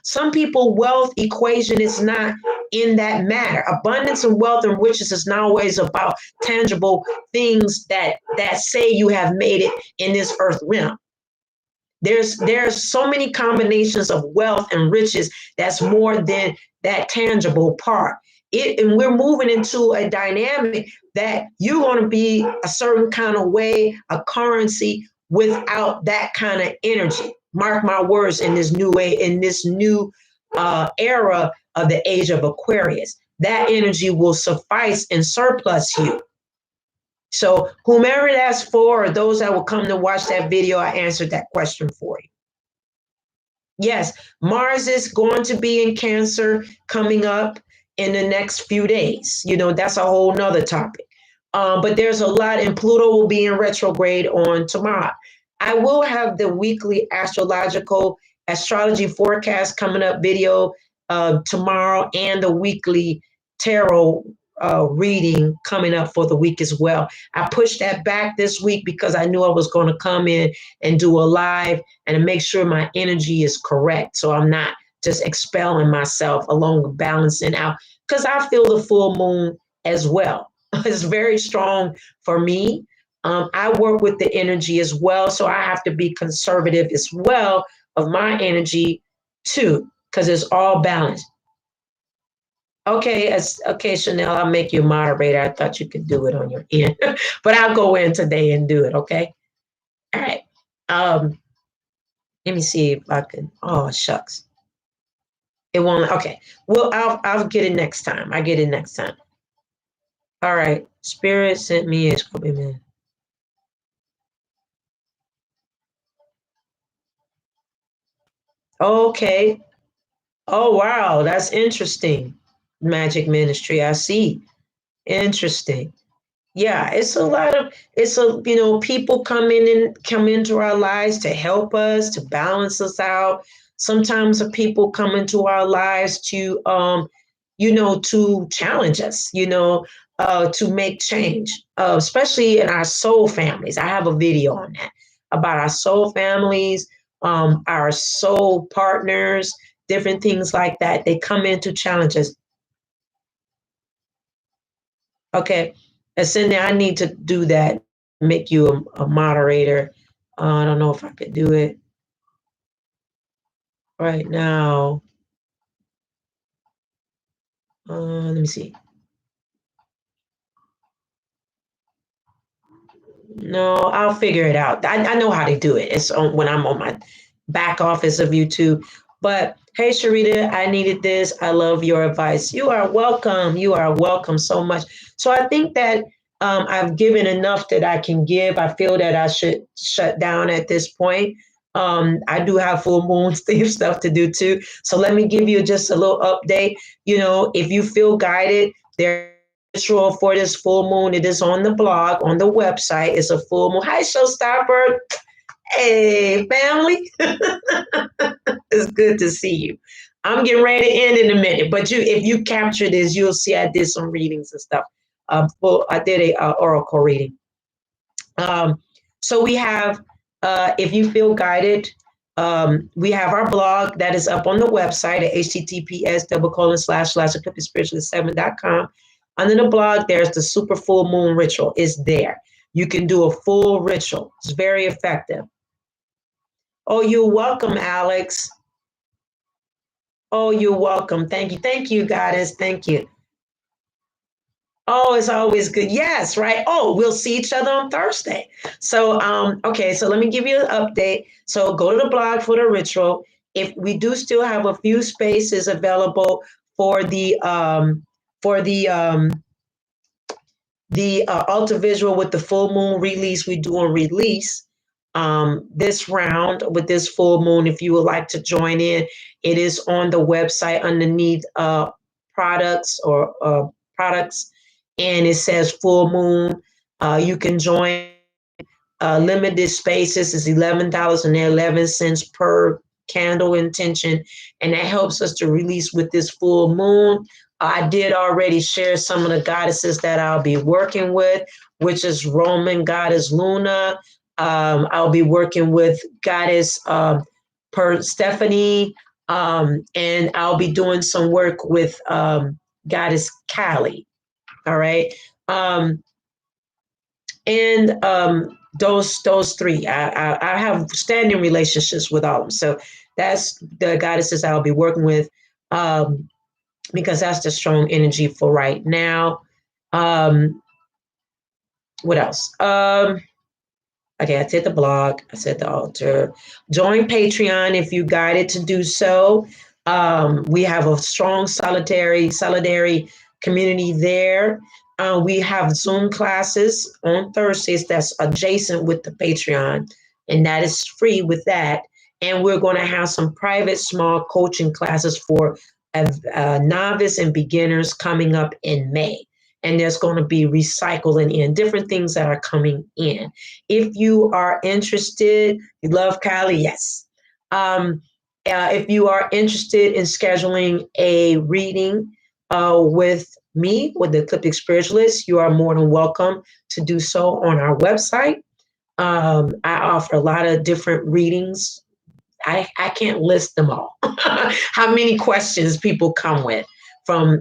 Some people wealth equation is not in that matter. Abundance and wealth and riches is not always about tangible things that say you have made it in this earth realm. There's so many combinations of wealth and riches that's more than that tangible part. And we're moving into a dynamic that you're going to be a certain kind of way, a currency, without that kind of energy. Mark my words, in this new way, in this new era of the age of Aquarius, that energy will suffice and surplus you. So whomever that's for, or those that will come to watch that video, I answered that question for you. Yes, Mars is going to be in Cancer coming up in the next few days. That's a whole nother topic. But there's a lot, and Pluto will be in retrograde on tomorrow. I will have the weekly astrology forecast coming up video tomorrow, and the weekly tarot reading coming up for the week as well. I pushed that back this week because I knew I was going to come in and do a live and to make sure my energy is correct, so I'm not just expelling myself along with balancing out, because I feel the full moon as well. It's very strong for me. I work with the energy as well, so I have to be conservative as well of my energy too, because it's all balanced. Okay, Chanel, I'll make you a moderator. I thought you could do it on your end, but I'll go in today and do it. Okay. All right. Let me see if I can. Oh shucks, it won't. Okay. Well, I'll get it next time. I get it next time. All right. Spirit sent me a Scorpio man. Okay. Oh, wow. That's interesting. Magic Ministry. I see. Interesting. Yeah, it's a lot of people come into our lives to help us, to balance us out. Sometimes the people come into our lives to to challenge us, to make change, especially in our soul families. I have a video on that about our soul families, our soul partners, different things like that. They come in to challenge us. Okay. And Cindy, I need to do that, make you a moderator. I don't know if I could do it right now. Let me see. No, I'll figure it out. I know how to do it. It's on when I'm on my back office of YouTube. But hey, Sharita, I needed this. I love your advice. You are welcome. You are welcome so much. So I think that I've given enough that I can give. I feel that I should shut down at this point. I do have full moon stuff to do too. So let me give you just a little update. If you feel guided, there ritual for this full moon. It is on the blog, on the website. It's a full moon. Hi, Showstopper. Hey, family. It's good to see you. I'm getting ready to end in a minute, but if you capture this, you'll see I did some readings and stuff. I did a oracle reading. So we have, if you feel guided, we have our blog that is up on the website at https://eclipticspiritualist7.com. Under the blog, there's the super full moon ritual. It's there. You can do a full ritual. It's very effective. Oh, you're welcome, Alex. Oh, you're welcome. Thank you. Thank you, Goddess. Thank you. Oh, it's always good. Yes, right. Oh, we'll see each other on Thursday. So, okay, so let me give you an update. So go to the blog for the ritual. If we do still have a few spaces available for the altar visual with the full moon release, we do a release this round with this full moon. If you would like to join in, it is on the website underneath products or products, and it says full moon. You can join limited spaces. Is $11.11 per candle intention, and that helps us to release with this full moon. I did already share some of the goddesses that I'll be working with, which is Roman goddess Luna. I'll be working with goddess Per Stephanie, and I'll be doing some work with goddess Kali. All right. And those three, I have standing relationships with all of them. So that's the goddesses I'll be working with, because that's the strong energy for right now. What else? Okay, I said the blog, I said the altar. Join Patreon if you guided to do so. We have a strong solidarity community there. We have Zoom classes on Thursdays that's adjacent with the Patreon, and that is free with that. And we're going to have some private small coaching classes for novice and beginners coming up in May. And there's going to be recycling in different things that are coming in. If you are interested, you love Kylie, yes. If you are interested in scheduling a reading with me, with the Ecliptic Spiritualist, you are more than welcome to do so on our website. I offer a lot of different readings. I can't list them all. How many questions people come with, from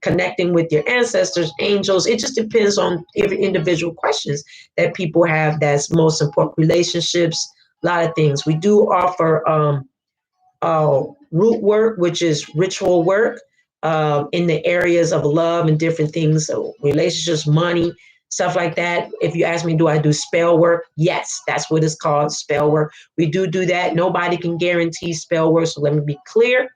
connecting with your ancestors, angels. It just depends on every individual questions that people have. That's most important. Relationships, a lot of things. We do offer root work, which is ritual work, in the areas of love and different things, so relationships, money, stuff like that. If you ask me, do I do spell work? Yes, that's what it's called, spell work. We do that. Nobody can guarantee spell work, so let me be clear.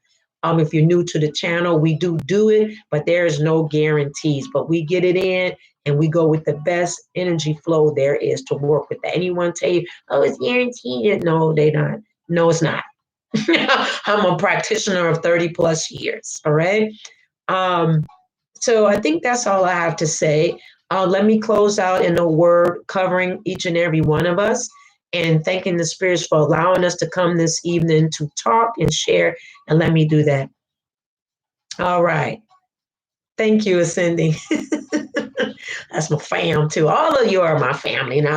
If you're new to the channel, we do it, but there is no guarantees. But we get it in, and we go with the best energy flow there is to work with that. Anyone tell you, oh, it's guaranteed? No, they not. No, it's not. I'm a practitioner of 30 plus years. All right. Um, so I think that's all I have to say. Let me close out in a word covering each and every one of us and thanking the spirits for allowing us to come this evening to talk and share. And let me do that. All right. Thank you, Ascending. That's my fam too. All of you are my family, and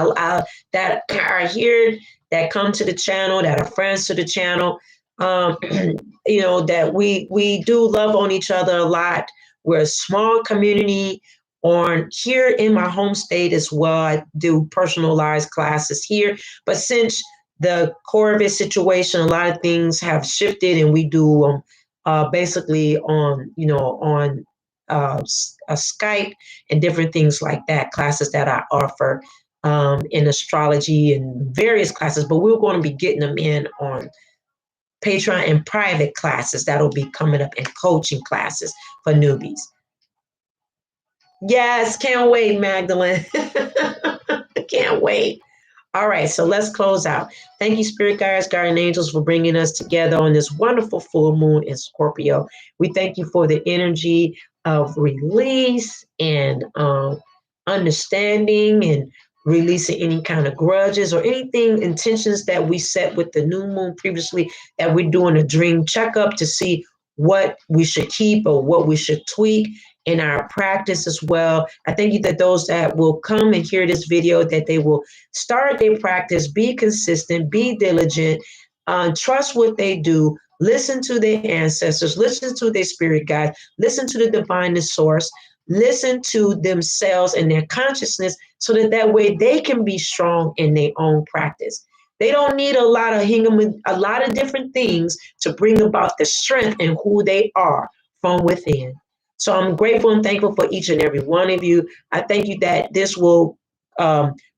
that are here, that come to the channel, that are friends to the channel. Um, that we do love on each other a lot. We're a small community on here in my home state as well. I do personalized classes here, but since the COVID situation, a lot of things have shifted, and we do basically on a Skype and different things like that, classes that I offer in astrology and various classes, but we're going to be getting them in on Patron and private classes that'll be coming up, and coaching classes for newbies. Yes, can't wait, Magdalene. Can't wait. All right, so let's close out. Thank you, Spirit Guides, Guardian Angels, for bringing us together on this wonderful full moon in Scorpio. We thank you for the energy of release and understanding, and releasing any kind of grudges or anything, intentions that we set with the new moon previously, that we're doing a dream checkup to see what we should keep or what we should tweak in our practice as well. I thank you that those that will come and hear this video, that they will start their practice, be consistent, be diligent, trust what they do, listen to their ancestors, listen to their spirit guides, listen to the divine source, listen to themselves and their consciousness, so that way they can be strong in their own practice. They don't need a lot of different things to bring about the strength in who they are from within. So I'm grateful and thankful for each and every one of you. I thank you that this will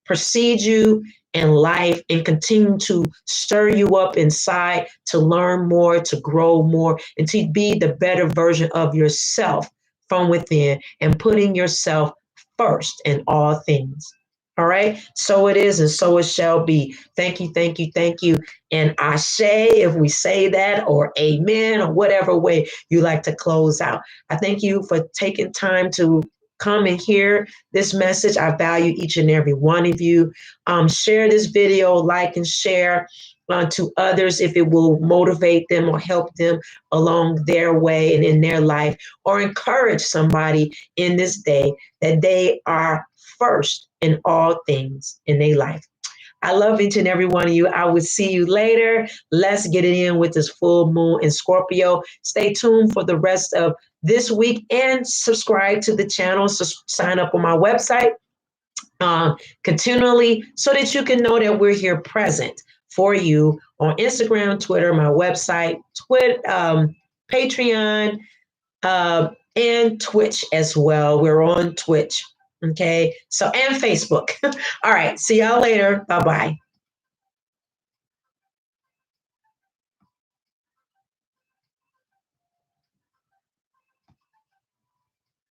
precede you in life and continue to stir you up inside to learn more, to grow more, and to be the better version of yourself from within, and putting yourself first in all things. All right. So it is, and so it shall be. Thank you, thank you, thank you. And ashe, if we say that, or amen, or whatever way you like to close out. I thank you for taking time to come and hear this message. I value each and every one of you. Share this video, like and share to others if it will motivate them or help them along their way and in their life, or encourage somebody in this day that they are first in all things in their life. I love each and every one of you. I will see you later. Let's get it in with this full moon in Scorpio. Stay tuned for the rest of this week, and subscribe to the channel. So sign up on my website continually, so that you can know that we're here present for you on Instagram, Twitter, my website, Patreon, and Twitch as well. We're on Twitch. Okay. So, and Facebook. All right. See y'all later. Bye-bye.